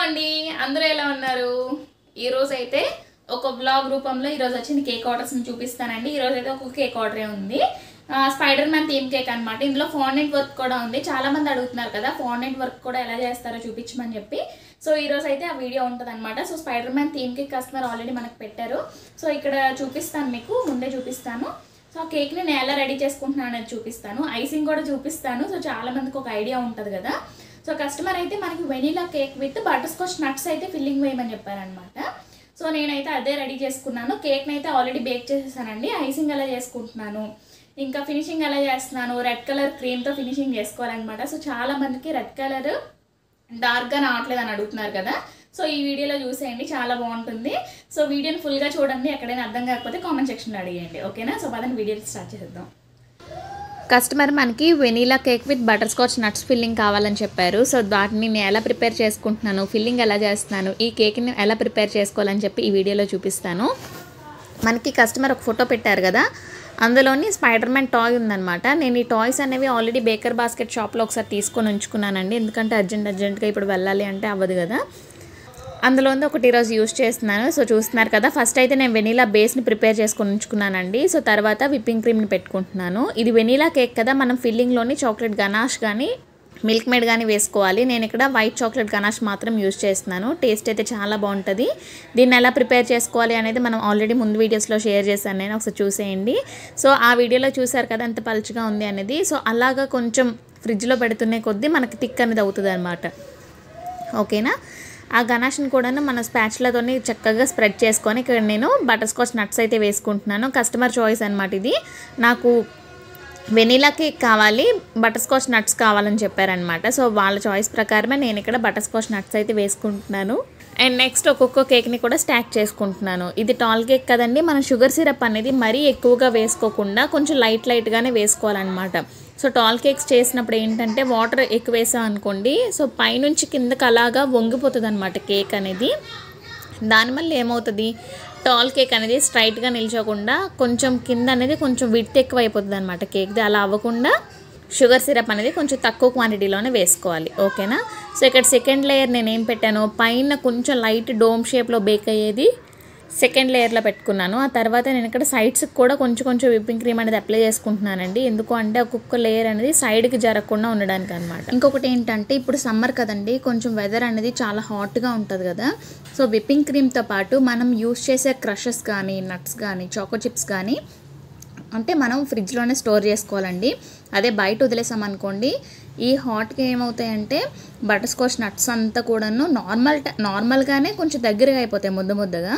అండి అందరూ ఎలా ఉన్నారు ఈ రోజు అయితే ఒక వ్లాగ్ రూపంలో ఈ రోజు వచ్చిన కేక్ ఆర్డర్స్ ని చూపిస్తానండి ఈ రోజు అయితే ఒక కేక్ ఆర్డర్ ఉంది స్పైడర్ మ్యాన్ థీమ్ కేక్ అన్నమాట ఇందులో ఫాండెంట్ వర్క్ కూడా ఉంది చాలా మంది అడుగుతున్నారు కదా ఫాండెంట్ వర్క్ కూడా ఎలా చేస్తారో చూపించమని చెప్పి సో ఈ రోజు అయితే ఆ వీడియో ఉంటదన్నమాట so spider man theme cake customer already మనకు పెట్టారు సో ఇక్కడ చూపిస్తాను మీకు ముందే చూపిస్తాను సో కేక్ ని నేను ఎలా రెడీ చేసుకుంటున్నాను అనేది చూపిస్తాను ఐసింగ్ కూడా చూపిస్తాను సో చాలా మందికి ఒక ఐడియా ఉంటది కదా సో కస్టమర్ అయితే మనకి vanilla cake with butter scotch nuts అయితే ఫిల్లింగ్ వేయమని చెప్పారనమాట సో నేనైతే అదే రెడీ చేసుకున్నాను కేక్ అయితే ఆల్రెడీ బేక్ చేసేసానండి ఐసింగ్ ఎలా చేసుకుంటున్నాను ఇంకా ఫినిషింగ్ ఎలా చేస్తున్నాను రెడ్ కలర్ క్రీమ్తో ఫినిషింగ్ చేసుకోవాలన్నమాట సో చాలా మందికి రెడ్ కలర్ డార్క్గా రావట్లేదు అని అడుగుతున్నారు కదా సో ఈ వీడియోలో చూసేయండి చాలా బాగుంటుంది సో వీడియోని ఫుల్గా చూడండి ఎక్కడైనా అర్థం కాకపోతే కామెంట్ సెక్షన్లో అడిగేయండి ఓకేనా సో పదని వీడియో స్టార్ట్ చేద్దాం కస్టమర్ మనకి vanilla cake with butter scotch nuts filling కావాలని చెప్పారు సో వాటిని నేను ఎలా ప్రిపేర్ చేసుకుంటున్నాను ఫిల్లింగ్ ఎలా చేస్తున్నాను ఈ కేక్ని ఎలా ప్రిపేర్ చేసుకోవాలని చెప్పి ఈ వీడియోలో చూపిస్తాను మనకి కస్టమర్ ఒక ఫోటో పెట్టారు కదా అందులోని స్పైడర్ మ్యాన్ టాయ్ ఉందన్నమాట నేను ఈ టాయ్స్ అనేవి ఆల్రెడీ బేకర్ బాస్కెట్ షాప్లో ఒకసారి తీసుకొని ఉంచుకున్నానండి ఎందుకంటే అర్జెంట్గా ఇప్పుడు వెళ్ళాలి అంటే అవ్వదు కదా అందులో ఒకటి ఈరోజు యూస్ చేస్తున్నాను సో చూస్తున్నారు కదా ఫస్ట్ అయితే నేను వెనీలా బేస్ని ప్రిపేర్ చేసుకొని ఉంచుకున్నానండి సో తర్వాత విప్పింగ్ క్రీమ్ని పెట్టుకుంటున్నాను ఇది వెనీలా కేక్ కదా మనం ఫిల్లింగ్లోని చాక్లెట్ గనాష్ కానీ మిల్క్ మేడ్ కానీ వేసుకోవాలి నేను ఇక్కడ వైట్ చాక్లెట్ గనాష్ మాత్రం యూస్ చేస్తున్నాను టేస్ట్ అయితే చాలా బాగుంటుంది దీన్ని ఎలా ప్రిపేర్ చేసుకోవాలి అనేది మనం ఆల్రెడీ ముందు వీడియోస్లో షేర్ చేశాను నేను ఒకసారి చూసేయండి సో ఆ వీడియోలో చూసారు కదా ఎంత పలుచగా ఉంది అనేది సో అలాగా కొంచెం ఫ్రిడ్జ్లో పెడుతున్నే కొద్దీ మనకి థిక్ అనేది అవుతుంది అనమాట ఓకేనా ఆ గనాష్ని కూడా మన స్పాచులతోని చక్కగా స్ప్రెడ్ చేసుకొని ఇక్కడ నేను బటర్ స్కాచ్ నట్స్ అయితే వేసుకుంటున్నాను కస్టమర్ చాయిస్ అనమాట ఇది నాకు వెనీలా కేక్ కావాలి బటర్ స్కాచ్ నట్స్ కావాలని చెప్పారనమాట సో వాళ్ళ చాయిస్ ప్రకారమే నేను ఇక్కడ బటర్ స్కాచ్ నట్స్ అయితే వేసుకుంటున్నాను అండ్ నెక్స్ట్ ఒక్కొక్క కేక్ని కూడా స్టాక్ చేసుకుంటున్నాను ఇది టాల్ కేక్ కదండి మనం షుగర్ సిరప్ అనేది మరీ ఎక్కువగా వేసుకోకుండా కొంచెం లైట్గానే వేసుకోవాలన్నమాట సో టాల్ కేక్స్ చేసినప్పుడు ఏంటంటే వాటర్ ఎక్కువ వేసాం అనుకోండి సో పైనుంచి కిందకి అలాగా వంగిపోతుంది అనమాట కేక్ అనేది దానివల్ల ఏమవుతుంది టాల్ కేక్ అనేది స్ట్రైట్గా నిల్చోకుండా కొంచెం కింద అనేది కొంచెం విడ్త్ ఎక్కువ అయిపోతుంది అనమాట కేక్ది అలా అవ్వకుండా షుగర్ సిరప్ అనేది కొంచెం తక్కువ క్వాంటిటీలోనే వేసుకోవాలి ఓకేనా సో ఇక్కడ సెకండ్ లేయర్ నేను ఏం పెట్టాను పైన కొంచెం లైట్ డోమ్ షేప్లో బేక్ అయ్యేది సెకండ్ లేయర్లో పెట్టుకున్నాను ఆ తర్వాత నేను ఇక్కడ సైడ్స్కి కూడా కొంచెం విప్పింగ్ క్రీమ్ అనేది అప్లై చేసుకుంటున్నానండి ఎందుకు అంటే ఒక్కొక్క లేయర్ అనేది సైడ్కి జరగకుండా ఉండడానికి అనమాట ఇంకొకటి ఏంటంటే ఇప్పుడు సమ్మర్ కదండి కొంచెం వెదర్ అనేది చాలా హాట్గా ఉంటుంది కదా సో విప్పింగ్ క్రీమ్తో పాటు మనం యూస్ చేసే క్రషెస్ కానీ నట్స్ కానీ చాకో చిప్స్ కానీ అంటే మనం ఫ్రిడ్జ్లోనే స్టోర్ చేసుకోవాలండి అదే బయట వదిలేసామనుకోండి ఈ హాట్గా ఏమవుతాయంటే బటర్ స్కాచ్ నట్స్ అంతా కూడాను నార్మల్గానే కొంచెం దగ్గరగా అయిపోతాయి ముద్దగా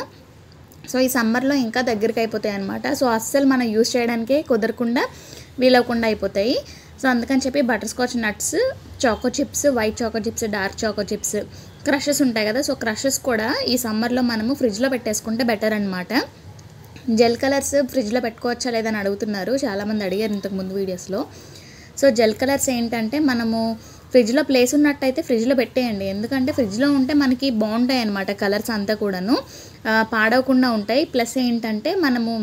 సో ఈ సమ్మర్లో ఇంకా దగ్గరికి అయిపోతాయి అనమాట సో అస్సలు మనం యూస్ చేయడానికే కుదరకుండా వీలవకుండా అయిపోతాయి సో అందుకని చెప్పి butter scotch nuts choco chips white choco chips dark choco chips crushes ఉంటాయి కదా సో క్రషెస్ కూడా ఈ సమ్మర్లో మనము ఫ్రిడ్జ్లో పెట్టేసుకుంటే బెటర్ అనమాట జెల్ కలర్స్ ఫ్రిడ్జ్లో పెట్టుకోవచ్చా లేదని అడుగుతున్నారు చాలామంది అడిగారు ఇంతకుముందు వీడియోస్లో సో జెల్ కలర్స్ ఏంటంటే మనము ఫ్రిడ్జ్లో ప్లేస్ ఉన్నట్టయితే ఫ్రిడ్జ్లో పెట్టేయండి ఎందుకంటే ఫ్రిడ్జ్లో ఉంటే మనకి బాగుంటాయి అన్నమాట కలర్స్ అంతా కూడాను పాడవకుండా ఉంటాయి ప్లస్ ఏంటంటే మనము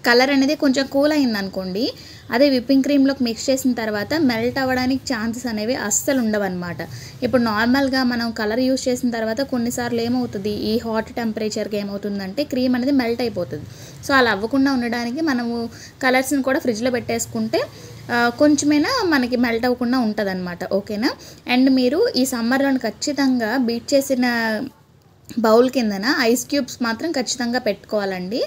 కలర్ అనేది కొంచెం కూల్ అయింది అనుకోండి అదే విప్పింగ్ క్రీమ్లోకి మిక్స్ చేసిన తర్వాత మెల్ట్ అవ్వడానికి ఛాన్సెస్ అనేవి అస్సలు ఉండవన్నమాట ఇప్పుడు నార్మల్గా మనం కలర్ యూస్ చేసిన తర్వాత కొన్నిసార్లు ఏమవుతుంది ఈ హాట్ టెంపరేచర్కి ఏమవుతుందంటే క్రీమ్ అనేది మెల్ట్ అయిపోతుంది సో అలా అవ్వకుండా ఉండడానికి మనము కలర్స్ని కూడా ఫ్రిడ్జ్లో పెట్టేసుకుంటే కొంచెమైనా మనకి మెల్ట్ అవ్వకుండా ఉంటుంది అనమాట ఓకేనా అండ్ మీరు ఈ సమ్మర్లోని ఖచ్చితంగా బీట్ చేసిన బౌల్ కిందన ఐస్ క్యూబ్స్ మాత్రం ఖచ్చితంగా పెట్టుకోవాలండి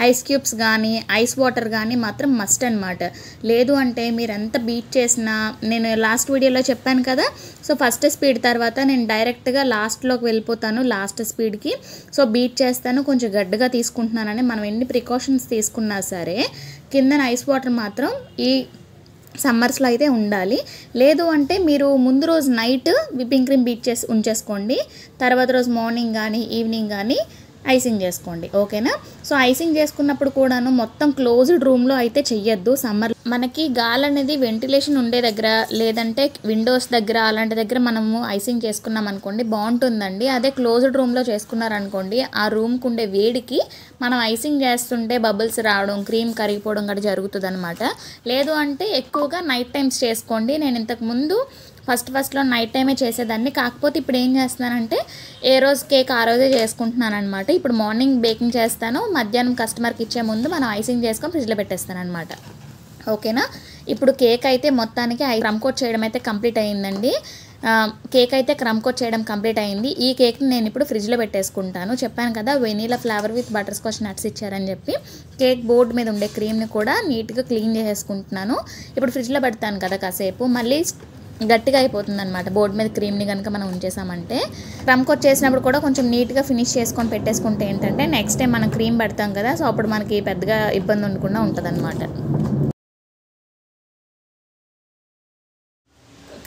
ఐస్ క్యూబ్స్ కానీ ఐస్ వాటర్ కానీ మాత్రం మస్ట్ అనమాట లేదు అంటే మీరు ఎంత బీట్ చేసినా నేను లాస్ట్ వీడియోలో చెప్పాను కదా సో ఫస్ట్ స్పీడ్ తర్వాత నేను డైరెక్ట్గా లాస్ట్లోకి వెళ్ళిపోతాను లాస్ట్ స్పీడ్కి సో బీట్ చేస్తాను కొంచెం గడ్డగా తీసుకుంటున్నానని మనం ఎన్ని ప్రికాషన్స్ తీసుకున్నా సరే కిందన ఐస్ వాటర్ మాత్రం ఈ సమ్మర్స్లో అయితే ఉండాలి లేదు అంటే మీరు ముందు రోజు నైట్ విప్పింగ్ క్రీమ్ బీట్ చేసి ఉంచేసుకోండి తర్వాత రోజు మార్నింగ్ కానీ ఈవినింగ్ కానీ ఐసింగ్ చేసుకోండి ఓకేనా సో ఐసింగ్ చేసుకున్నప్పుడు కూడాను మొత్తం క్లోజ్డ్ రూమ్లో అయితే చెయ్యొద్దు సమ్మర్ మనకి గాలి అనేది వెంటిలేషన్ ఉండే దగ్గర లేదంటే విండోస్ దగ్గర అలాంటి దగ్గర మనము ఐసింగ్ చేసుకున్నాం అనుకోండి బాగుంటుందండి అదే క్లోజ్డ్ రూమ్లో చేసుకున్నారనుకోండి ఆ రూమ్కి ఉండే వేడికి మనం ఐసింగ్ చేస్తుంటే బబుల్స్ రావడం క్రీమ్ కరిగిపోవడం కూడా జరుగుతుంది అనమాట లేదు అంటే ఎక్కువగా నైట్ టైమ్స్ చేసుకోండి నేను ఇంతకుముందు ఫస్ట్లో నైట్ టైమే చేసేదాన్ని. కాకపోతే ఇప్పుడు ఏం చేస్తున్నానంటే ఏ రోజు కేక్ ఆ రోజే చేసుకుంటున్నాను అనమాట. ఇప్పుడు మార్నింగ్ బేకింగ్ చేస్తాను, మధ్యాహ్నం కస్టమర్కి ఇచ్చే ముందు మనం ఐసింగ్ చేసుకొని ఫ్రిడ్జ్లో పెట్టేస్తాను అనమాట. ఓకేనా. ఇప్పుడు కేక్ అయితే మొత్తానికి క్రమ్ కోట్ చేయడం అయితే కంప్లీట్ అయ్యిందండి. కేక్ అయితే క్రమ్ కోట్ చేయడం కంప్లీట్ అయింది. ఈ కేక్ని నేను ఇప్పుడు ఫ్రిడ్జ్లో పెట్టేసుకుంటాను. చెప్పాను కదా vanilla flavour with butter scotch nuts ఇచ్చారని చెప్పి. కేక్ బోర్డ్ మీద ఉండే క్రీమ్ని కూడా నీట్గా క్లీన్ చేసేసుకుంటున్నాను. ఇప్పుడు ఫ్రిడ్జ్లో పెడతాను కదా కాసేపు, మళ్ళీ గట్టిగా అయిపోతుంది అనమాట బోర్డు మీద క్రీమ్ని కనుక మనం ఉంచేసామంటే. క్రమ్ కోట్ చేసినప్పుడు కూడా కొంచెం నీట్గా ఫినిష్ చేసుకొని పెట్టేసుకుంటే ఏంటంటే నెక్స్ట్ టైం మనం క్రీమ్ పెడతాం కదా, సో అప్పుడు మనకి పెద్దగా ఇబ్బంది ఉండకుండా ఉంటుంది అనమాట.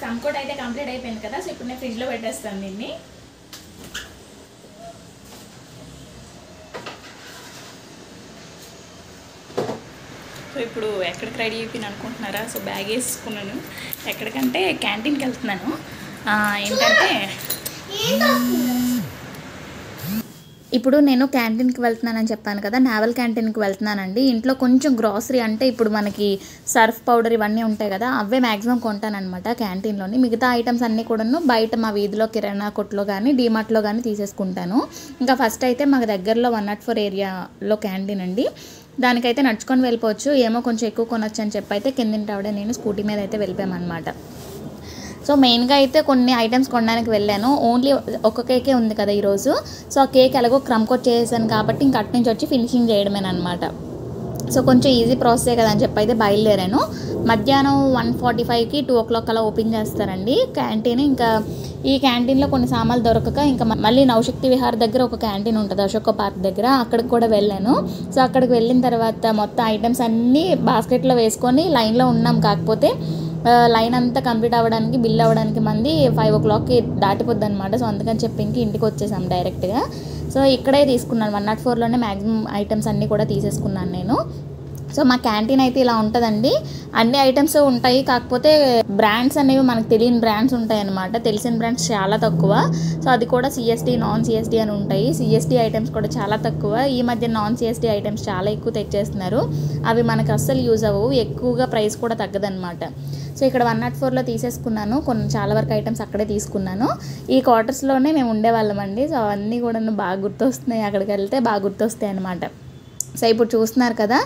క్రమ్ కోట్ అయితే కంప్లీట్ అయిపోయింది కదా, సో ఇప్పుడు నేను ఫ్రిడ్జ్లో పెట్టేస్తాను దీన్ని. సో ఇప్పుడు ఎక్కడికి రెడీ అయిపోయింది అనుకుంటున్నారా? సో బ్యాగ్ వేసుకున్నాను. ఎక్కడికంటే క్యాంటీన్కి వెళ్తున్నాను. ఏంటంటే ఇప్పుడు నేను క్యాంటీన్కి వెళ్తున్నానని చెప్పాను కదా, నావల్ క్యాంటీన్కి వెళ్తున్నానండి. ఇంట్లో కొంచెం గ్రాసరీ అంటే ఇప్పుడు మనకి సర్ఫ్ పౌడర్ ఇవన్నీ ఉంటాయి కదా, అవే మ్యాక్సిమం కొంటానమాట క్యాంటీన్లోని. మిగతా ఐటమ్స్ అన్నీ కూడాను బయట మా వీధిలో కిరాణా కొట్లో కానీ డీమార్ట్లో కానీ తీసేసుకుంటాను. ఇంకా ఫస్ట్ అయితే మాకు దగ్గరలో 104 ఏరియాలో క్యాంటీన్ అండి. దానికైతే నడుచుకొని వెళ్ళిపోవచ్చు. ఏమో కొంచెం ఎక్కువ కొనొచ్చు అని చెప్పి అయితే కిందింటావిడ నేను స్కూటీ మీద అయితే వెళ్ళిపోయామన్నమాట. సో మెయిన్గా అయితే కొన్ని ఐటమ్స్ కొనడానికి వెళ్ళాను. ఓన్లీ ఒక కేకే ఉంది కదా ఈరోజు. సో ఆ కేక్ ఎలాగో క్రమ్ కోట్ చేసాను కాబట్టి ఇంక అటు నుంచి వచ్చి ఫినిషింగ్ చేయడమేనమాట. సో కొంచెం ఈజీ ప్రాసెసే కదా అని చెప్పి అయితే బయలుదేరాను. మధ్యాహ్నం 1:45కి 2 o'clock అలా ఓపెన్ చేస్తారండి క్యాంటీన్. ఇంకా ఈ క్యాంటీన్లో కొన్ని సామాన్లు దొరకక ఇంకా మళ్ళీ నవశక్తి విహార్ దగ్గర ఒక క్యాంటీన్ ఉంటుంది అశోక పార్క్ దగ్గర, అక్కడికి కూడా వెళ్ళాను. సో అక్కడికి వెళ్ళిన తర్వాత మొత్తం ఐటమ్స్ అన్నీ బాస్కెట్లో వేసుకొని లైన్లో ఉన్నాం. కాకపోతే లైన్ అంతా కంప్లీట్ అవ్వడానికి బిల్ అవ్వడానికి మంది 5 o'clockకి దాటిపోద్ది అనమాట. సో అందుకని చెప్పి ఇంక ఇంటికి వచ్చేసాం డైరెక్ట్గా. సో ఇక్కడే తీసుకున్నాను 104లోనే మ్యాక్సిమం ఐటమ్స్ అన్నీ కూడా తీసేసుకున్నాను నేను. సో మా క్యాంటీన్ అయితే ఇలా ఉంటుందండి. అన్ని ఐటమ్స్ ఉంటాయి, కాకపోతే బ్రాండ్స్ అనేవి మనకు తెలియని బ్రాండ్స్ ఉంటాయి అన్నమాట. తెలిసిన బ్రాండ్స్ చాలా తక్కువ. సో అది కూడా సిఎస్డి నాన్ సిఎస్డి అని ఉంటాయి. సిఎస్డి ఐటమ్స్ కూడా చాలా తక్కువ. ఈ మధ్య నాన్ సిఎస్డి ఐటమ్స్ చాలా ఎక్కువ తెచ్చేస్తున్నారు. అవి మనకు అస్సలు యూజ్ అవ్వవు, ఎక్కువగా ప్రైస్ కూడా తగ్గదన్నమాట. సో ఇక్కడ 104లో తీసేసుకున్నాను. చాలా వరకు ఐటమ్స్ అక్కడే తీసుకున్నాను. ఈ క్వార్టర్స్లోనే మేము ఉండేవాళ్ళమండి. సో అవన్నీ కూడా బాగా గుర్తొస్తున్నాయి, అక్కడికి వెళ్తే బాగా గుర్తొస్తాయి అన్నమాట. సో ఇప్పుడు చూస్తున్నారు కదా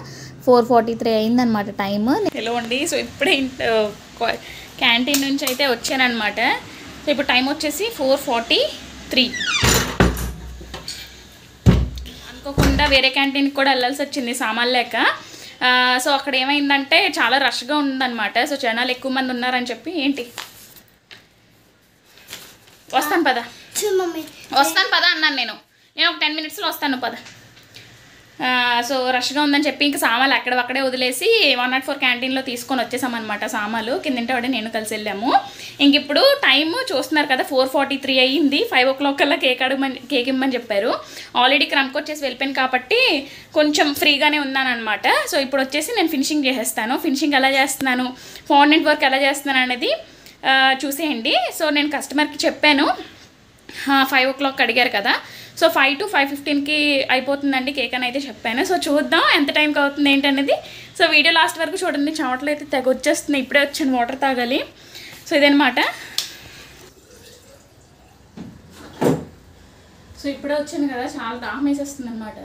4:43 అయిందనమాట టైము. హలో అండి. సో ఇప్పుడే క్యాంటీన్ నుంచి అయితే వచ్చానమాట. సో ఇప్పుడు టైం వచ్చేసి 4:43. అనుకోకుండా వేరే క్యాంటీన్కి కూడా వెళ్ళాల్సి వచ్చింది సామాన్ లేక. సో అక్కడ ఏమైందంటే చాలా రష్గా ఉందన్నమాట. సో జనాలు ఎక్కువ మంది ఉన్నారని చెప్పి వస్తాను పద అన్నాను నేను ఒక 10 minutesలో వస్తాను పద. సో రష్గా ఉందని చెప్పి ఇంకా సామాన్లు అక్కడే వదిలేసి 104 క్యాంటీన్లో తీసుకొని వచ్చేసామన్నమాట. సామాన్లు కిందంటే వాడే నేను కలిసి వెళ్ళాము. ఇంక ఇప్పుడు టైం చూస్తున్నారు కదా 4:43 అయ్యింది. 5 o'clock కల్లా కేక్ ఇమ్మని చెప్పారు. ఆల్రెడీ క్రమ్ కోట్ చేసి వెళ్ళిపోయాను కాబట్టి కొంచెం ఫ్రీగానే ఉన్నానమాట. సో ఇప్పుడు వచ్చేసి నేను ఫినిషింగ్ చేసేస్తాను. ఫినిషింగ్ ఎలా చేస్తున్నాను, ఫాండెంట్ వర్క్ ఎలా చేస్తున్నాను అనేది చూసేయండి. సో నేను కస్టమర్కి చెప్పాను 5 o'clock అడిగారు కదా, సో 5 to 5:15కి అయిపోతుందండి కేక్ అని అయితే చెప్పాను. సో చూద్దాం ఎంత టైంకి అవుతుంది ఏంటనేది. సో వీడియో లాస్ట్ వరకు చూడండి. చెమటలు అయితే తెగ వచ్చేస్తున్నాయి. ఇప్పుడే వచ్చాను వాటర్ తాగాలి. సో ఇదనమాట. సో ఇప్పుడే వచ్చాను కదా, చాలా దాహం వేసేస్తుంది అనమాట.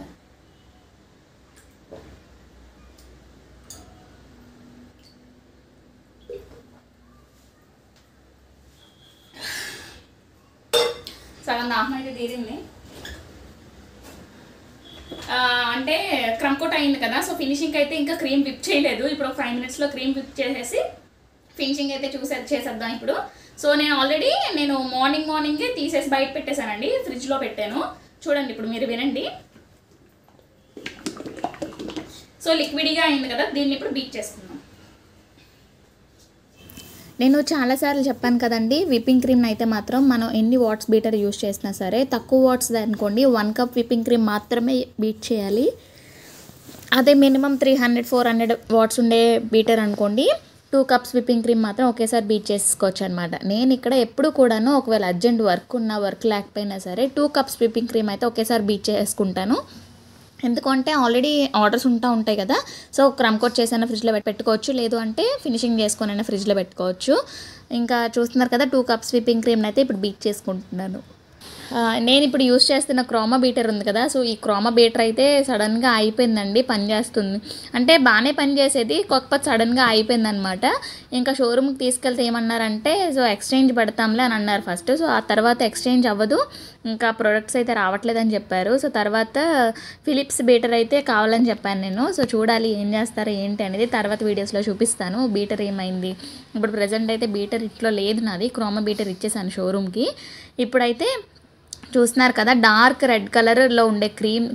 సగం దాహం అయితే తీరింది. అంటే క్రమ్ కోట్ అయింది కదా, సో ఫినిషింగ్ అయితే ఇంకా క్రీమ్ విప్ చేయలేదు. ఇప్పుడు ఒక 5 minutesలో క్రీమ్ విప్ చేసేసి ఫినిషింగ్ అయితే చేసేద్దాం ఇప్పుడు. సో నేను ఆల్రెడీ మార్నింగే తీసేసి బయట పెట్టేశానండి, ఫ్రిడ్జ్లో పెట్టాను. చూడండి ఇప్పుడు మీరు వినండి. సో లిక్విడ్గా అయింది కదా, దీన్ని ఇప్పుడు బీట్ చేసుకుందాం. నేను చాలాసార్లు చెప్పాను కదండి, విప్పింగ్ క్రీమ్ని అయితే మాత్రం మనం ఎన్ని వాట్స్ బీటర్ యూస్ చేసినా సరే తక్కువ వాట్స్ అనుకోండి 1 cup విప్పింగ్ క్రీమ్ మాత్రమే బీట్ చేయాలి. అదే మినిమం 300-400 వాట్స్ ఉండే బీటర్ అనుకోండి 2 cups విప్పింగ్ క్రీమ్ మాత్రం ఒకేసారి బీట్ చేసుకోవచ్చు అనమాట. నేను ఇక్కడ ఎప్పుడు కూడాను ఒకవేళ అర్జెంట్ వర్క్ లేకపోయినా సరే 2 cups విప్పింగ్ క్రీమ్ అయితే ఒకేసారి బీట్ చేసుకుంటాను. ఎందుకంటే ఆల్రెడీ ఆర్డర్స్ ఉంటాయి కదా, సో క్రమ్ కోట్ చేసైనా ఫ్రిడ్జ్లో పెట్టుకోవచ్చు, లేదు అంటే ఫినిషింగ్ చేసుకొనైనా ఫ్రిడ్జ్లో పెట్టుకోవచ్చు. ఇంకా చూస్తున్నారు కదా 2 కప్స్ విప్పింగ్ క్రీమ్ని అయితే ఇప్పుడు బీట్ చేసుకుంటున్నాను. నేను ఇప్పుడు యూస్ చేస్తున్న క్రోమా బీటర్ ఉంది కదా, సో ఈ క్రోమా బీటర్ అయితే సడన్గా అయిపోయిందండి, పనిచేస్తుంది అంటే బాగానే పనిచేసేది, కాకపోతే సడన్గా అయిపోయిందనమాట. ఇంకా షోరూమ్కి తీసుకెళ్తే ఏమన్నారంటే సో ఎక్స్చేంజ్ పెడతాంలే అని అన్నారు ఫస్ట్. సో ఆ తర్వాత ఎక్స్చేంజ్ అవ్వదు, ఇంకా ప్రొడక్ట్స్ అయితే రావట్లేదని చెప్పారు. సో తర్వాత ఫిలిప్స్ బీటర్ అయితే కావాలని చెప్పాను నేను. సో చూడాలి ఏం చేస్తారో ఏంటి అనేది తర్వాత వీడియోస్లో చూపిస్తాను. బీటర్ ఏమైంది ఇప్పుడు ప్రజెంట్ అయితే బీటర్ ఇట్లో లేదు, నాది క్రోమా బీటర్ ఇచ్చేసాను షోరూమ్కి. ఇప్పుడైతే చూస్తున్నారు కదా డార్క్ రెడ్ కలర్లో ఉండే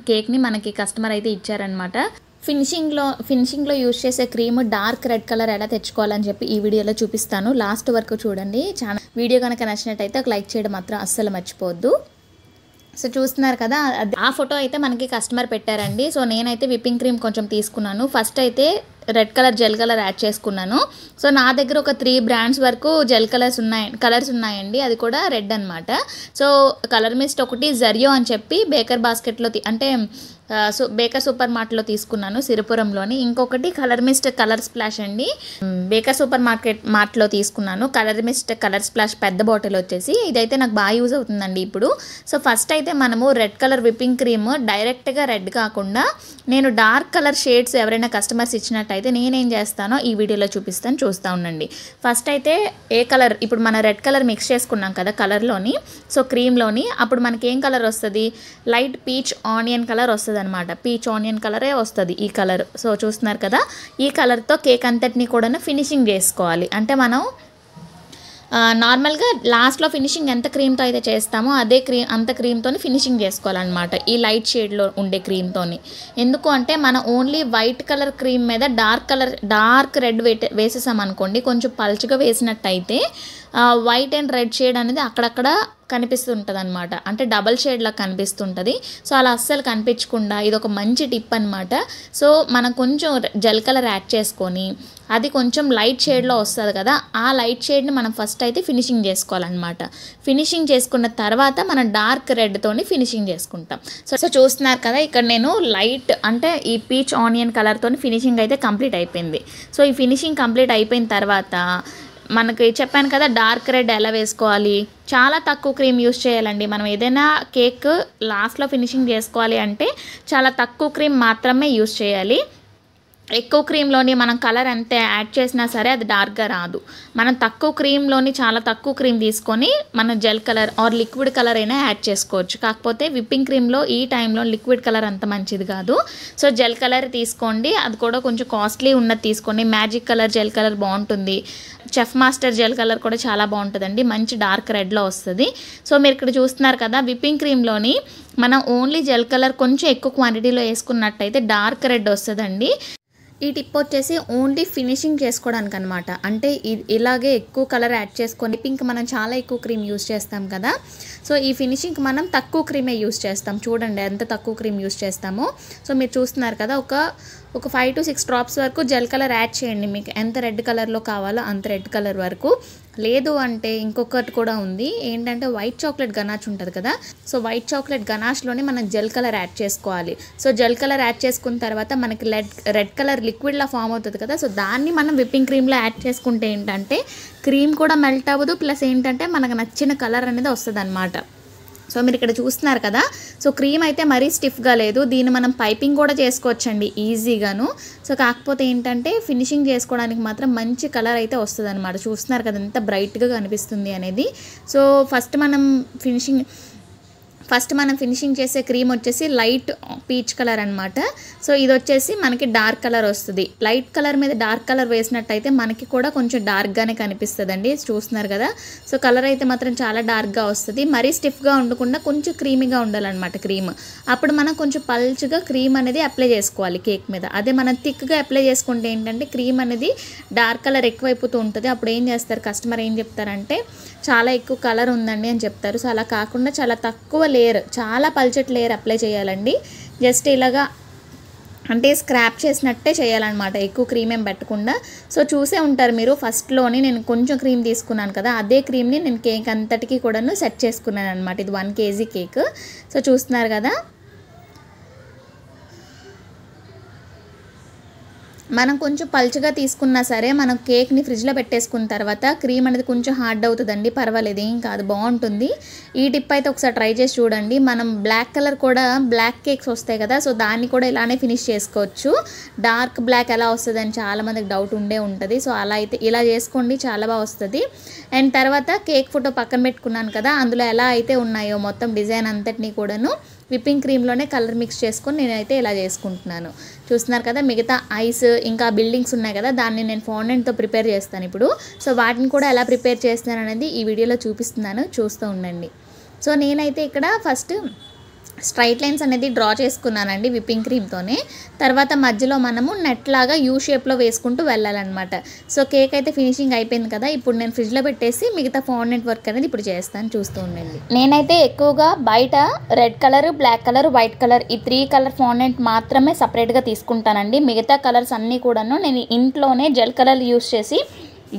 కేక్ని మనకి కస్టమర్ అయితే ఇచ్చారనమాట. ఫినిషింగ్లో యూజ్ చేసే క్రీమ్ డార్క్ రెడ్ కలర్ ఎలా తెచ్చుకోవాలని చెప్పి ఈ వీడియోలో చూపిస్తాను. లాస్ట్ వరకు చూడండి. వీడియో కనుక నచ్చినట్టయితే ఒక లైక్ చేయడం మాత్రం అస్సలు మర్చిపోవద్దు. సో చూస్తున్నారు కదా ఆ ఫోటో అయితే మనకి కస్టమర్ పెట్టారండి. సో నేనైతే విప్పింగ్ క్రీమ్ కొంచెం తీసుకున్నాను. ఫస్ట్ అయితే red colour gel colour add చేసుకున్నాను. సో నా దగ్గర ఒక 3 బ్రాండ్స్ వరకు జెల్ కలర్స్ ఉన్నాయండి, అది కూడా రెడ్ అనమాట. సో కలర్ మిస్ట్ ఒకటి జరియో అని చెప్పి బేకర్ బాస్కెట్లో అంటే బేకర్ సూపర్ మార్ట్లో తీసుకున్నాను సిరిపురంలోని. ఇంకొకటి కలర్ మిస్ట్ కలర్ స్ప్లాష్ అండి, బేకర్ సూపర్ మార్ట్లో తీసుకున్నాను. కలర్ మిస్ట్ కలర్ స్ప్లాష్ పెద్ద బాటిల్ వచ్చేసి ఇదైతే నాకు బాగా యూజ్ అవుతుందండి ఇప్పుడు. సో ఫస్ట్ అయితే మనము రెడ్ కలర్ విప్పింగ్ క్రీమ్ డైరెక్ట్గా రెడ్ కాకుండా నేను డార్క్ కలర్ షేడ్స్ ఎవరైనా కస్టమర్స్ ఇచ్చినట్టయితే నేనేం చేస్తానో ఈ వీడియోలో చూపిస్తాను, చూస్తూ ఉండండి. ఫస్ట్ అయితే ఏ కలర్ ఇప్పుడు మన రెడ్ కలర్ మిక్స్ చేసుకున్నాం కదా కలర్లోని, సో క్రీమ్లోని అప్పుడు మనకి ఏం కలర్ వస్తుంది, లైట్ పీచ్ ఆనియన్ కలర్ వస్తుంది అనమాట. పీచ్ ఆనియన్ కలరే వస్తుంది ఈ కలర్. సో చూస్తున్నారు కదా ఈ కలర్తో కేక్ అంతటిని కూడా ఫినిషింగ్ చేసుకోవాలి. అంటే మనం నార్మల్గా లాస్ట్లో ఫినిషింగ్ ఎంత క్రీమ్తో అయితే చేస్తామో అదే అంత క్రీమ్తో ఫినిషింగ్ చేసుకోవాలన్నమాట ఈ లైట్ షేడ్లో ఉండే క్రీమ్తోని. ఎందుకు అంటే మనం ఓన్లీ వైట్ కలర్ క్రీమ్ మీద డార్క్ రెడ్ వేసేసాం అనుకోండి, కొంచెం పల్చగా వేసినట్టయితే వైట్ అండ్ రెడ్ షేడ్ అనేది అక్కడక్కడ కనిపిస్తుంటుంది అనమాట, అంటే డబల్ షేడ్లా కనిపిస్తుంటుంది. సో అలా అస్సలు కనిపించకుండా ఇది ఒక మంచి టిప్ అనమాట. సో మనం కొంచెం జెల్ కలర్ యాడ్ చేసుకొని అది కొంచెం లైట్ షేడ్లో వస్తుంది కదా, ఆ లైట్ షేడ్ని మనం ఫస్ట్ అయితే ఫినిషింగ్ చేసుకోవాలన్నమాట. ఫినిషింగ్ చేసుకున్న తర్వాత మనం డార్క్ రెడ్తోని ఫినిషింగ్ చేసుకుంటాం. సో చూస్తున్నారు కదా ఇక్కడ నేను లైట్ అంటే ఈ పీచ్ ఆనియన్ కలర్తో ఫినిషింగ్ అయితే కంప్లీట్ అయిపోయింది. సో ఈ ఫినిషింగ్ కంప్లీట్ అయిపోయిన తర్వాత మనకి చెప్పాను కదా డార్క్ రెడ్ ఎలా వేసుకోవాలి, చాలా తక్కువ క్రీమ్ యూస్ చేయాలండి. మనం ఏదైనా కేక్ లాస్ట్లో ఫినిషింగ్ చేసుకోవాలి అంటే చాలా తక్కువ క్రీమ్ మాత్రమే యూస్ చేయాలి. ఎక్కువ క్రీమ్లోని మనం కలర్ ఎంత యాడ్ చేసినా సరే అది డార్క్గా రాదు. మనం తక్కువ క్రీమ్లోని చాలా తక్కువ క్రీమ్ తీసుకొని మనం gel colour or liquid colour అయినా యాడ్ చేసుకోవచ్చు. కాకపోతే విప్పింగ్ క్రీమ్లో ఈ టైంలో లిక్విడ్ కలర్ అంత మంచిది కాదు. సో జెల్ కలర్ తీసుకోండి, అది కూడా కొంచెం కాస్ట్లీ ఉన్నది తీసుకోండి. మ్యాజిక్ కలర్ జెల్ కలర్ బాగుంటుంది, చెఫ్ మాస్టర్ జెల్ కలర్ కూడా చాలా బాగుంటుందండి, మంచి డార్క్ రెడ్లో వస్తుంది. సో మీరు ఇక్కడ చూస్తున్నారు కదా విప్పింగ్ క్రీమ్లోని మనం ఓన్లీ జెల్ కలర్ కొంచెం ఎక్కువ క్వాంటిటీలో వేసుకున్నట్టయితే డార్క్ రెడ్ వస్తుందండి. ఈ టిప్ వచ్చేసి ఓన్లీ ఫినిషింగ్ చేసుకోవడానికి అనమాట. అంటే ఇలాగే ఎక్కువ కలర్ యాడ్ చేసుకొని పింక్ మనం చాలా ఎక్కువ క్రీమ్ యూస్ చేస్తాం కదా, సో ఈ ఫినిషింగ్కి మనం తక్కువ క్రీమే యూస్ చేస్తాం. చూడండి ఎంత తక్కువ క్రీమ్ యూస్ చేస్తామో. సో మీరు చూస్తున్నారు కదా ఒక 5 to 6 డ్రాప్స్ వరకు జెల్ కలర్ యాడ్ చేయండి, మీకు ఎంత రెడ్ కలర్లో కావాలో అంత రెడ్ కలర్ వరకు. లేదు అంటే ఇంకొకటి కూడా ఉంది ఏంటంటే వైట్ చాక్లెట్ గనాష్ ఉంటుంది కదా, సో వైట్ చాక్లెట్ గనాష్లోనే మనం జెల్ కలర్ యాడ్ చేసుకోవాలి. సో జెల్ కలర్ యాడ్ చేసుకున్న తర్వాత మనకి రెడ్ కలర్ లిక్విడ్లా ఫామ్ అవుతుంది కదా, సో దాన్ని మనం విప్పింగ్ క్రీమ్లో యాడ్ చేసుకుంటే ఏంటంటే క్రీమ్ కూడా మెల్ట్ అవ్వదు, ప్లస్ ఏంటంటే మనకు నచ్చిన కలర్ అనేది వస్తుంది అనమాట. సో మీరు ఇక్కడ చూస్తున్నారు కదా, సో క్రీమ్ అయితే మరీ స్టిఫ్గా లేదు, దీన్ని మనం పైపింగ్ కూడా చేసుకోవచ్చండి ఈజీగాను. సో కాకపోతే ఏంటంటే ఫినిషింగ్ చేసుకోవడానికి మాత్రం మంచి కలర్ అయితే వస్తుంది అనమాట. చూస్తున్నారు కదా ఎంత బ్రైట్గా కనిపిస్తుంది అనేది. సో ఫస్ట్ మనం ఫినిషింగ్ చేసే క్రీమ్ వచ్చేసి లైట్ పీచ్ కలర్ అనమాట. సో ఇది వచ్చేసి మనకి డార్క్ కలర్ వస్తుంది. లైట్ కలర్ మీద డార్క్ కలర్ వేసినట్టయితే మనకి కూడా కొంచెం డార్క్గానే కనిపిస్తుందండి. చూస్తున్నారు కదా, సో కలర్ అయితే మాత్రం చాలా డార్క్గా వస్తుంది. మరీ స్టిఫ్గా ఉండకుండా కొంచెం క్రీమీగా ఉండాలన్నమాట క్రీమ్. అప్పుడు మనం కొంచెం పల్చగా క్రీమ్ అనేది అప్లై చేసుకోవాలి కేక్ మీద. అదే మనం థిక్గా అప్లై చేసుకుంటే ఏంటంటే క్రీమ్ అనేది డార్క్ కలర్ ఎక్కువైపోతూ ఉంటుంది. అప్పుడు ఏం చేస్తారు కస్టమర్ ఏం చెప్తారంటే చాలా ఎక్కువ కలర్ ఉందండి అని చెప్తారు. సో అలా కాకుండా చాలా తక్కువ లేయర్, చాలా పల్చటి లేయర్ అప్లై చేయాలండి. జస్ట్ ఇలాగా అంటే స్క్రాప్ చేసినట్టే చేయాలన్నమాట, ఎక్కువ క్రీమ్ ఏం పెట్టకుండా. సో చూసే ఉంటారు మీరు ఫస్ట్లోని నేను కొంచెం క్రీమ్ తీసుకున్నాను కదా, అదే క్రీమ్ని నేను కేక్ అంతటికీ కూడాను సెట్ చేసుకున్నాను అనమాట. ఇది 1 kg కేక్. సో చూస్తున్నారు కదా, మనం కొంచెం పల్చగా తీసుకున్నా సరే మనం కేక్ని ఫ్రిడ్జ్లో పెట్టేసుకున్న తర్వాత క్రీమ్ అనేది కొంచెం హార్డ్ అవుతుందండి, పర్వాలేదు, ఏం కాదు, బాగుంటుంది. ఈ టిప్ అయితే ఒకసారి ట్రై చేసి చూడండి. మనం బ్లాక్ కలర్ కూడా బ్లాక్ కేక్స్ వస్తాయి కదా, సో దాన్ని కూడా ఇలానే ఫినిష్ చేసుకోవచ్చు. డార్క్ బ్లాక్ ఎలా వస్తుందని చాలామందికి డౌట్ ఉంటుంది. సో అలా అయితే ఇలా చేసుకోండి, చాలా బాగా వస్తుంది. అండ్ తర్వాత కేక్ ఫోటో పక్కన పెట్టుకున్నాను కదా, అందులో ఎలా అయితే ఉన్నాయో మొత్తం డిజైన్ అంతటినీ కూడాను విప్పింగ్ క్రీమ్లోనే కలర్ మిక్స్ చేసుకొని నేనైతే ఇలా చేసుకుంటున్నాను. చూస్తున్నారు కదా, మిగతా ఐస్ ఇంకా బిల్డింగ్స్ ఉన్నాయి కదా, దాన్ని నేను ఫాండెంట్తో ప్రిపేర్ చేస్తాను ఇప్పుడు. సో వాటిని కూడా ఎలా ప్రిపేర్ చేస్తాను అనేది ఈ వీడియోలో చూపిస్తున్నాను, చూస్తూ ఉండండి. సో నేనైతే ఇక్కడ ఫస్ట్ స్ట్రైట్ లైన్స్ అనేది డ్రా చేసుకున్నానండి విప్పింగ్ క్రీమ్తోనే. తర్వాత మధ్యలో మనము నెట్ లాగా యూ షేప్లో వేసుకుంటూ వెళ్ళాలన్నమాట. సో కేక్ అయితే ఫినిషింగ్ అయిపోయింది కదా, ఇప్పుడు నేను ఫ్రిడ్జ్లో పెట్టేసి మిగతా ఫాండెంట్ వర్క్ అనేది ఇప్పుడు చేస్తాను, చూస్తూ ఉండండి. నేనైతే ఎక్కువగా బయట red colour, black colour, white colour ఈ 3 కలర్ ఫాండెంట్ మాత్రమే సపరేట్గా తీసుకుంటానండి. మిగతా కలర్స్ అన్నీ కూడాను నేను ఇంట్లోనే జెల్ కలర్ యూస్ చేసి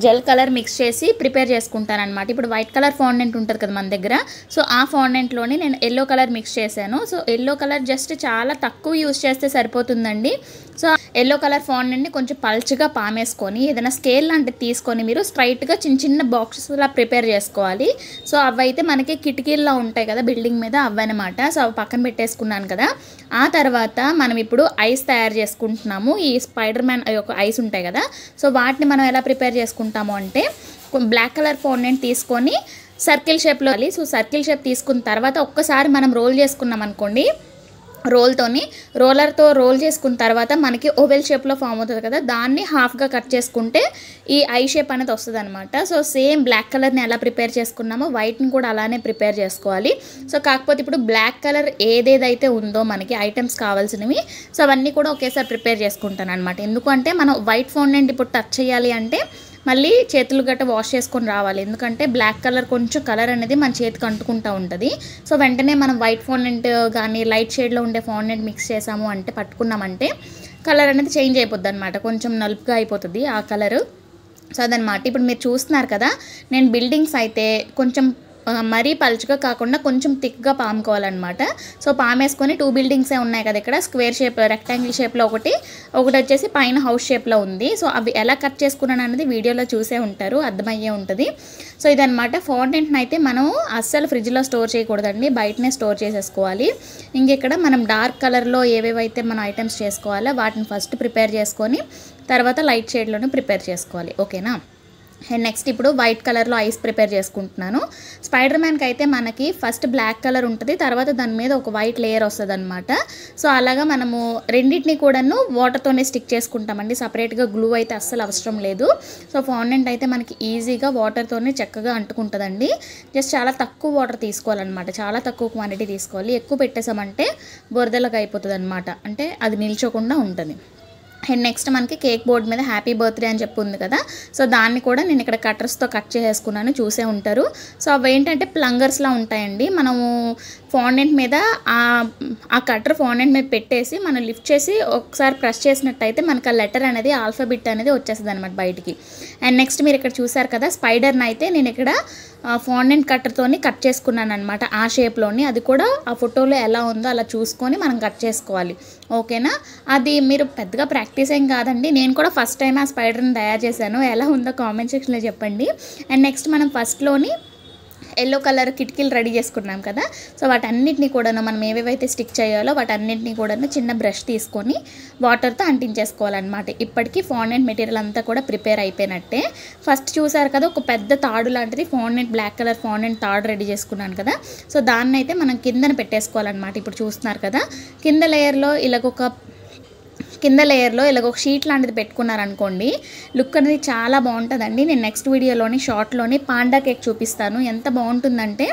జెల్ కలర్ మిక్స్ చేసి ప్రిపేర్ చేసుకుంటాను అనమాట. ఇప్పుడు వైట్ కలర్ ఫాండెంట్ ఉంటుంది కదా మన దగ్గర, సో ఆ ఫాండెంట్లోని నేను ఎల్లో కలర్ మిక్స్ చేశాను. సో ఎల్లో కలర్ జస్ట్ చాలా తక్కువ యూస్ చేస్తే సరిపోతుందండి. సో ఎల్లో కలర్ ఫాండెంట్ని కొంచెం పల్చగా పామేసుకొని ఏదైనా స్కేల్ లాంటిది తీసుకొని మీరు స్ట్రైట్గా చిన్న చిన్న బాక్సెస్లా ప్రిపేర్ చేసుకోవాలి. సో అవైతే మనకి కిటికీల్లో ఉంటాయి కదా బిల్డింగ్ మీద, అవన్నమాట. సో అవి పక్కన పెట్టేసుకున్నాను కదా. ఆ తర్వాత మనం ఇప్పుడు ఐస్ తయారు చేసుకుంటున్నాము. ఈ స్పైడర్ మ్యాన్ యొక్క ఐస్ ఉంటాయి కదా, సో వాటిని మనం ఎలా ప్రిపేర్ చేసుకుంటాము అంటే బ్లాక్ కలర్ ఫాండెంట్ తీసుకొని సర్కిల్ షేప్లో, సో సర్కిల్ షేప్ తీసుకున్న తర్వాత ఒక్కసారి మనం రోల్ చేసుకున్నాం అనుకోండి, రోలర్తో రోల్ చేసుకున్న తర్వాత మనకి ఓవెల్ షేప్లో ఫామ్ అవుతుంది కదా, దాన్ని హాఫ్గా కట్ చేసుకుంటే ఈ ఐ షేప్ అనేది వస్తుంది అనమాట. సో సేమ్ బ్లాక్ కలర్ని ఎలా ప్రిపేర్ చేసుకున్నామో వైట్ని కూడా అలానే ప్రిపేర్ చేసుకోవాలి. సో కాకపోతే ఇప్పుడు బ్లాక్ కలర్ ఏదేదైతే ఉందో మనకి ఐటమ్స్ కావాల్సినవి, సో అవన్నీ కూడా ఒకేసారి ప్రిపేర్ చేసుకుంటాను అనమాట. ఎందుకంటే మనం వైట్ ఫాండెంట్ ఇప్పుడు టచ్ చేయాలి అంటే మళ్ళీ చేతులు గట్ట వాష్ చేసుకొని రావాలి, ఎందుకంటే బ్లాక్ కలర్ కొంచెం కలర్ అనేది మన చేతికి అంటుకుంటూ ఉంటుంది. సో వెంటనే మనం వైట్ ఫాండెంట్ కానీ లైట్ షేడ్లో ఉండే ఫాండెంట్ మిక్స్ చేసాము అంటే, పట్టుకున్నామంటే కలర్ అనేది చేంజ్ అయిపోద్ది అనమాట, కొంచెం నలుపుగా అయిపోతుంది ఆ కలరు. సో అదనమాట. ఇప్పుడు మీరు చూస్తున్నారు కదా, నేను బిల్డింగ్స్ అయితే కొంచెం మరీ పలుచగా కాకుండా కొంచెం థిక్గా పాముకోవాలన్నమాట. సో పామేసుకొని 2 బిల్డింగ్సే ఉన్నాయి కదా ఇక్కడ, స్క్వేర్ షేప్, రెక్టాంగిల్ షేప్లో ఒకటి వచ్చేసి పైన హౌస్ షేప్లో ఉంది. సో అవి ఎలా కట్ చేసుకున్నాను అనేది వీడియోలో చూసే ఉంటారు, అర్థమయ్యే ఉంటుంది. సో ఇదనమాట. ఫాండెంట్ని అయితే మనం అస్సలు ఫ్రిడ్జ్లో స్టోర్ చేయకూడదండి, బయటనే స్టోర్ చేసేసుకోవాలి. ఇంకెక్కడ మనం డార్క్ కలర్లో ఏవేవైతే మనం ఐటమ్స్ చేసుకోవాలో వాటిని ఫస్ట్ ప్రిపేర్ చేసుకొని తర్వాత లైట్ షేడ్లోనే ప్రిపేర్ చేసుకోవాలి, ఓకేనా. అండ్ నెక్స్ట్ ఇప్పుడు వైట్ కలర్లో ఐస్ ప్రిపేర్ చేసుకుంటున్నాను. స్పైడర్ మ్యాన్కి అయితే మనకి ఫస్ట్ బ్లాక్ కలర్ ఉంటుంది, తర్వాత దాని మీద ఒక వైట్ లేయర్ వస్తుంది అనమాట. సో అలాగా మనము రెండింటిని కూడాను వాటర్తోనే స్టిక్ చేసుకుంటామండి, సపరేట్గా గ్లూ అయితే అస్సలు అవసరం లేదు. సో ఫాండెంట్ అయితే మనకి ఈజీగా వాటర్తోనే చక్కగా అంటుకుంటుందండి. జస్ట్ చాలా తక్కువ వాటర్ తీసుకోవాలన్నమాట, చాలా తక్కువ క్వాంటిటీ తీసుకోవాలి. ఎక్కువ పెట్టేసామంటే బురదలాగా అయిపోతుంది అనమాట, అంటే అది నిల్చోకుండా ఉంటుంది. అండ్ నెక్స్ట్ మనకి కేక్ బోర్డ్ మీద హ్యాపీ బర్త్డే అని చెప్పి ఉంది కదా, సో దాన్ని కూడా నేను ఇక్కడ కట్టర్స్తో కట్ చేసేసుకున్నాను, చూసే ఉంటారు. సో అవి ఏంటంటే ప్లంగర్స్లా ఉంటాయండి. మనము ఫాండెంట్ మీద ఆ కట్టర్ ఫాండెంట్ మీద పెట్టేసి మనం లిఫ్ట్ చేసి ఒకసారి ప్రెస్ చేసినట్టయితే మనకు ఆ లెటర్ అనేది, ఆల్ఫాబెట్ అనేది వచ్చేస్తుంది అనమాట బయటికి. అండ్ నెక్స్ట్ మీరు ఇక్కడ చూసారు కదా, స్పైడర్ని అయితే నేను ఇక్కడ ఫాండెంట్ కట్టర్తోని కట్ చేసుకున్నాను అనమాట, ఆ షేప్లోని. అది కూడా ఆ ఫోటోలో ఎలా ఉందో అలా చూసుకొని మనం కట్ చేసుకోవాలి, ఓకేనా. అది మీరు పెద్దగా ప్రాక్టీస్ ఏం కాదండి, నేను కూడా ఫస్ట్ టైం ఆ స్పైడర్ని తయారు చేశాను, ఎలా ఉందో కామెంట్ సెక్షన్లో చెప్పండి. అండ్ నెక్స్ట్ మనం ఫస్ట్లోని ఎల్లో కలర్ కిటికీలు రెడీ చేసుకున్నాం కదా, సో వాటన్నిటిని కూడా మనం ఏవేవైతే స్టిక్ చేయాలో వాటన్నిటిని కూడా చిన్న బ్రష్ తీసుకొని వాటర్తో అంటించేసుకోవాలన్నమాట. ఇప్పటికీ ఫాండెంట్ మెటీరియల్ అంతా కూడా ప్రిపేర్ అయిపోయినట్టే. ఫస్ట్ చూసారు కదా, ఒక పెద్ద తాడు లాంటిది ఫాండెంట్, బ్లాక్ కలర్ ఫాండెంట్ తాడు రెడీ చేసుకున్నాను కదా, సో దాన్ని అయితే మనం కిందన పెట్టేసుకోవాలన్నమాట. ఇప్పుడు చూస్తున్నారు కదా, కింద లేయర్లో ఇలాగ ఒక షీట్ లాంటిది పెట్టుకున్నారనుకోండి, లుక్ అనేది చాలా బాగుంటుందండి. నేను నెక్స్ట్ వీడియోలోని షార్ట్లోని పాండా కేక్ చూపిస్తాను, ఎంత బాగుంటుందంటే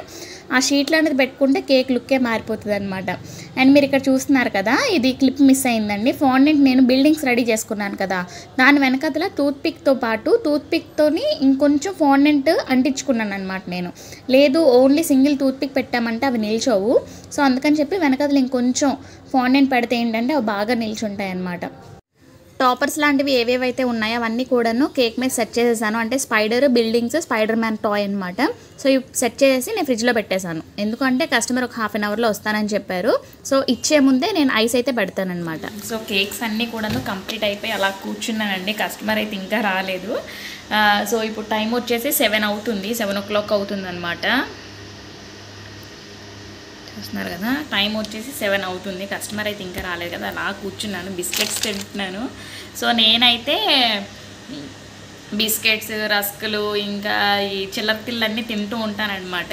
ఆ షీట్ లాంటిది పెట్టుకుంటే కేక్ లుక్కే మారిపోతుంది అనమాట. అండ్ మీరు ఇక్కడ చూస్తున్నారు కదా, ఇది క్లిప్ మిస్ అయిందండి. ఫాండెంట్ నేను బిల్డింగ్స్ రెడీ చేసుకున్నాను కదా, దాని వెనకతల టూత్పిక్తో పాటు టూత్పిక్తోని ఇంకొంచెం ఫాండెంట్ అంటించుకున్నాను అనమాట. నేను లేదు ఓన్లీ సింగిల్ టూత్పిక్ పెట్టామంటే అవి నిల్చోవు, సో అందుకని చెప్పి వెనకతలు ఇంకొంచెం ఫాండెంట్ పెడితే ఏంటంటే అవి బాగా నిల్చుంటాయి అన్నమాట. టాపర్స్ లాంటివి ఏవేవైతే ఉన్నాయో అవన్నీ కూడాను కేక్ మీద సెట్ చేసేసాను. అంటే spider, buildings, spider man toy అనమాట. సో ఇవి సెట్ చేసి నేను ఫ్రిడ్జ్లో పెట్టేశాను. ఎందుకంటే కస్టమర్ ఒక హాఫ్ అన్ అవర్లో వస్తానని చెప్పారు. సో ఇచ్చే ముందే నేను ఐస్ అయితే పెడతానమాట. సో కేక్స్ అన్నీ కూడాను కంప్లీట్ అయిపోయి అలా కూర్చున్నానండి. కస్టమర్ అయితే ఇంకా రాలేదు. సో ఇప్పుడు టైం వచ్చేసి 7 అవుతుంది, 7 o'clock అవుతుంది అనమాట. చూస్తున్నారు కదా, టైం వచ్చేసి 7 అవుతుంది. కస్టమర్ అయితే ఇంకా రాలేదు కదా, అలా కూర్చున్నాను, బిస్కెట్స్ తింటున్నాను. సో నేనైతే బిస్కెట్స్, రస్కులు, ఇంకా ఈ చిల్లర తిళ్ళన్నీ తింటూ ఉంటానన్నమాట.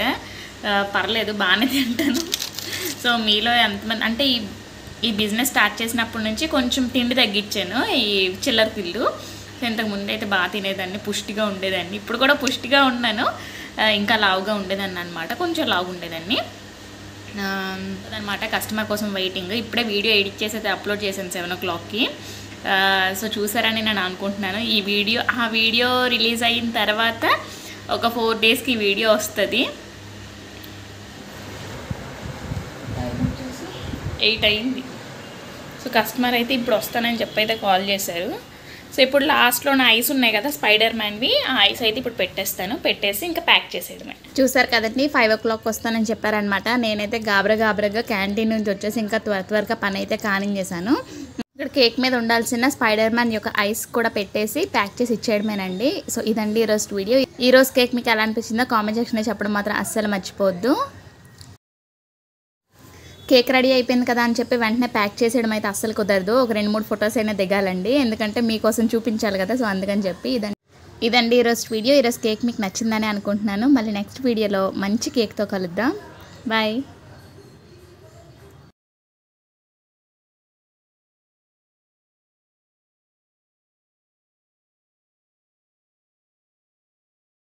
పర్లేదు, బాగానే తింటాను. సో మీలో ఎంతమంది అంటే ఈ బిజినెస్ స్టార్ట్ చేసినప్పటి నుంచి కొంచెం తిండి తగ్గించాను, ఈ చిల్లర తిళ్ళు. ఇంతకుముందు అయితే బాగా తినేదాన్ని, పుష్టిగా ఉండేదాన్ని. ఇప్పుడు కూడా పుష్టిగా ఉన్నాను, ఇంకా లావుగా ఉండేదాన్ని అనమాట, కొంచెం లావుగా ఉండేదాన్ని అదనమాట. కస్టమర్ కోసం వెయిటింగ్. ఇప్పుడే వీడియో ఎడిట్ చేసి అయితే అప్లోడ్ చేశాను 7 o'clockకి. సో చూసారని నేను అనుకుంటున్నాను. ఆ వీడియో రిలీజ్ అయిన తర్వాత ఒక 4 daysకి ఈ వీడియో వస్తుంది. 8 అయింది. సో కస్టమర్ అయితే ఇప్పుడు వస్తానని చెప్పి అయితే కాల్ చేశారు. సో ఇప్పుడు లాస్ట్లో నా ఐస్ ఉన్నాయి కదా స్పైడర్ మ్యాన్వి, ఆ ఐస్ అయితే ఇప్పుడు పెట్టేసి ఇంకా ప్యాక్ చేసేయడమే. చూసారు కదండి, 5 o'clock వస్తానని చెప్పారనమాట. నేనైతే గాబరగా క్యాంటీన్ నుంచి వచ్చేసి ఇంకా త్వరగా పని అయితే కానించేశాను. ఇక్కడ కేక్ మీద ఉండాల్సిన స్పైడర్ మ్యాన్ యొక్క ఐస్ కూడా పెట్టేసి ప్యాక్ చేసి ఇచ్చేయడమేనండి. సో ఇదండి ఈరోజు వీడియో. ఈరోజు కేక్ మీకు ఎలా అనిపించిందో కామెంట్ సెక్షన్లో చెప్పడం మాత్రం అస్సలు మర్చిపోవద్దు. కేక్ రెడీ అయిపోయింది కదా అని చెప్పి వెంటనే ప్యాక్ చేసేయడం అయితే అస్సలు కుదరదు. ఒక 2-3 ఫొటోస్ అయినా దిగాలండి, ఎందుకంటే మీకోసం చూపించాలి కదా. సో అందుకని చెప్పి ఇదండి ఈరోజు వీడియో. ఈరోజు కేక్ మీకు నచ్చిందని అనుకుంటున్నాను. మళ్ళీ నెక్స్ట్ వీడియోలో మంచి కేక్తో కలుద్దాం. బాయ్.